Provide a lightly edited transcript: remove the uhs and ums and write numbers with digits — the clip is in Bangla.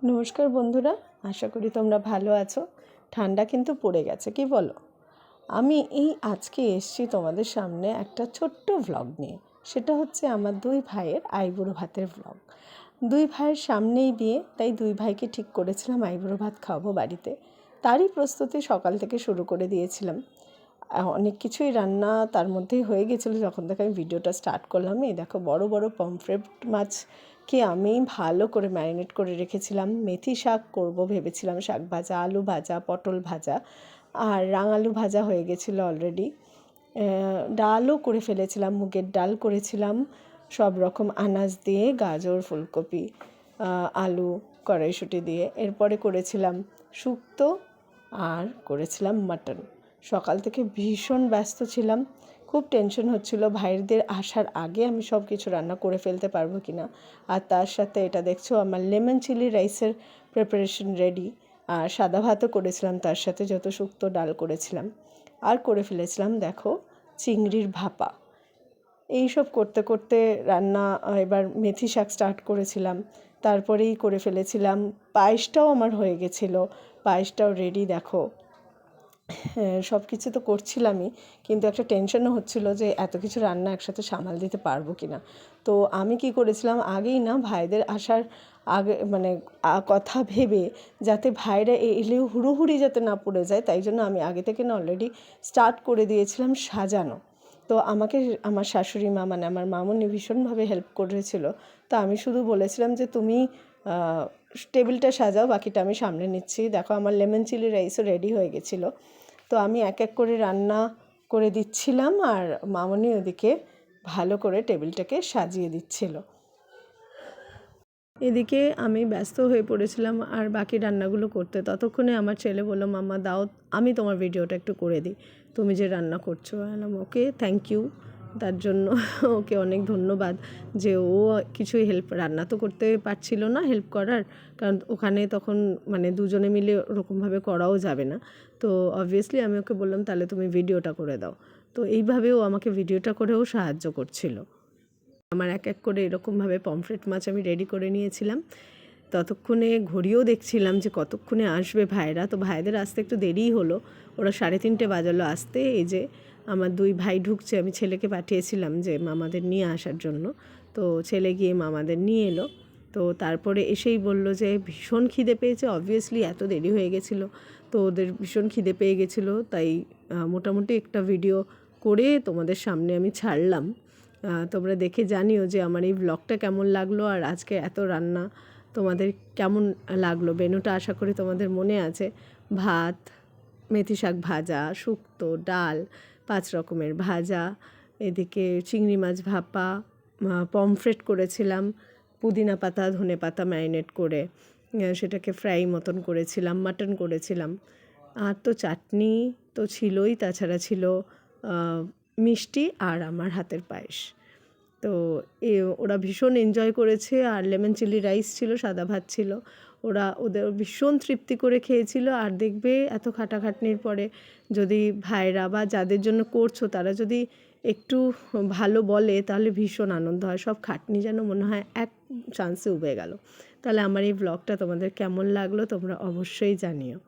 নমস্কার বন্ধুরা, আশা করি তোমরা ভালো আছো। ঠান্ডা কিন্তু পড়ে গেছে, কি বলো? আমি আজকে এসেছি তোমাদের সামনে একটা ছোট্ট ভ্লগ নিয়ে। সেটা হচ্ছে আমার দুই ভাইয়ের আইবুড়ো ভাতের ভ্লগ। দুই ভাইয়ের সামনেই বিয়ে, তাই দুই ভাইকে ঠিক করেছিলাম আইবুড়ো ভাত খাওয়াবো বাড়িতে। তারই প্রস্তুতি সকাল থেকে শুরু করে দিয়েছিলাম। অনেক কিছুই রান্না তার মধ্যেই হয়ে গেছিলো যখন থেকে আমি ভিডিওটা স্টার্ট করলাম। এই দেখো, বড় বড় পমফ্রেট মাছকে আমি ভালো করে ম্যারিনেট করে রেখেছিলাম। মেথি শাক করব ভেবেছিলাম, শাক ভাজা, আলু ভাজা, পটল ভাজা, আর রাঙালু ভাজা হয়ে গেছিলো অলরেডি। ডালও করে ফেলেছিলাম, মুগের ডাল করেছিলাম সব রকম আনাজ দিয়ে, গাজর, ফুলকপি, আলু, কড়াইশুঁটি দিয়ে। এরপরে করেছিলাম শুক্তো আর করেছিলাম মাটন। সকাল থেকে ভীষণ ব্যস্ত ছিলাম, খুব টেনশন হচ্ছিল ভাইদের আসার আগে আমি সব কিছু রান্না করে ফেলতে পারবো কি না। আর তার সাথে এটা দেখছো আমার লেমন চিলি রাইসের প্রিপারেশন রেডি। আর সাদা ভাতও করেছিলাম তার সাথে, যত শুক্তো ডাল করেছিলাম। আর করে ফেলেছিলাম দেখো চিংড়ির ভাপা। এই সব করতে করতে রান্না, এবার মেথি শাক স্টার্ট করেছিলাম। তারপরেই করে ফেলেছিলাম পায়েসটাও আমার হয়ে গেছিলো, পায়েসটাও রেডি দেখো। সব কিছু তো করছিলামই, কিন্তু একটা টেনশনও হচ্ছিলো যে এত কিছু রান্না একসাথে সামাল দিতে পারবো কি না। তো আমি কি করেছিলাম, আগেই না ভাইদের আসার আগে মানে কথা ভেবে, যাতে ভাইরা এলেও হুড়োহুড়ি যাতে না পড়ে যায়, তাই জন্য আমি আগে থেকে না অলরেডি স্টার্ট করে দিয়েছিলাম সাজানো। তো আমাকে আমার শাশুড়ি মা মানে আমার মামুনি ভীষণভাবে হেল্প করেছিল। তো আমি শুধু বলেছিলাম যে তুমি টেবিলটা সাজাও, বাকিটা আমি সামলে নিচ্ছি। দেখো আমার লেমন চিলি রাইসও রেডি হয়ে গেছিলো। তো আমি এক এক করে রান্না করে দিচ্ছিলাম, আর মামনি ওদিকে ভালো করে টেবিলটাকে সাজিয়ে দিচ্ছিল। এদিকে আমি ব্যস্ত হয়ে পড়েছিলাম আর বাকি রান্নাগুলো করতে। ততক্ষণে আমার ছেলে বললো, মাম্মা দাও আমি তোমার ভিডিওটা একটু করে দিই, তুমি যে রান্না করছো। বললাম ওকে, থ্যাংক ইউ। তার জন্য ওকে অনেক ধন্যবাদ যে ও কিছুই রান্না তো করতে পারছিল না হেল্প করার, কারণ ওখানে তখন মানে দুজনে মিলে ওরকমভাবে করাও যাবে না। তো অবভিয়াসলি আমি ওকে বললাম তাহলে তুমি ভিডিওটা করে দাও। তো এইভাবেও আমাকে ভিডিওটা করেও সাহায্য করছিল। আমার এক এক করে এরকমভাবে পমফ্রেট মাছ আমি রেডি করে নিয়েছিলাম। ততক্ষণে ঘড়িও দেখছিলাম যে কতক্ষণে আসবে ভাইরা। তো ভাইদের আসতে একটু দেরিই হলো, ওরা 3:30 বাজালো আসতে। এই যে আমার দুই ভাই ঢুকছে, আমি ছেলেকে পাঠিয়েছিলাম যে মামাদের নিয়ে আসার জন্য। তো ছেলে গিয়ে মামাদের নিয়ে এলো। তো তারপরে এসেই বলল যে ভীষণ খিদে পেয়েছে। অবভিয়াসলি এত দেরি হয়ে গেছিলো, তো ওদের ভীষণ খিদে পেয়ে গেছিলো। তাই মোটামুটি একটা ভিডিও করে তোমাদের সামনে আমি ছাড়লাম। তোমরা দেখে জানিও যে আমার এই ব্লগটা কেমন লাগলো, আর আজকে এত রান্না তোমাদের কেমন লাগলো। মেনুটা আশা করি তোমাদের মনে আছে। ভাত, মেথি শাক ভাজা, শুক্তো, ডাল, 5 রকমের ভাজা, এদিকে চিংড়ি মাছ ভাপা, পমফ্রেট করেছিলাম পুদিনা পাতা ধনে পাতা ম্যারিনেট করে, সেটাকে ফ্রাই মতন করেছিলাম, মাটন করেছিলাম। আর তো চাটনি তো ছিলই, তাছাড়া ছিল মিষ্টি আর আমার হাতের পায়েস। তো ওরা ভীষণ এনজয় করেছে। আর লেমন চিলি রাইস ছিল, সাদা ভাত ছিল, ওদের ভীষণ তৃপ্তি করে খেয়েছিল। আর দেখবে এত খাটাখাটনির পরে যদি ভাইরা বা যাদের জন্য করছো তারা যদি একটু ভালো বলে, তাহলে ভীষণ আনন্দ হয়। সব খাটনি যেন মনে হয় এক চান্সে উবে গেল। তাহলে আমার এই ব্লগটা তোমাদের কেমন লাগলো তোমরা অবশ্যই জানিও।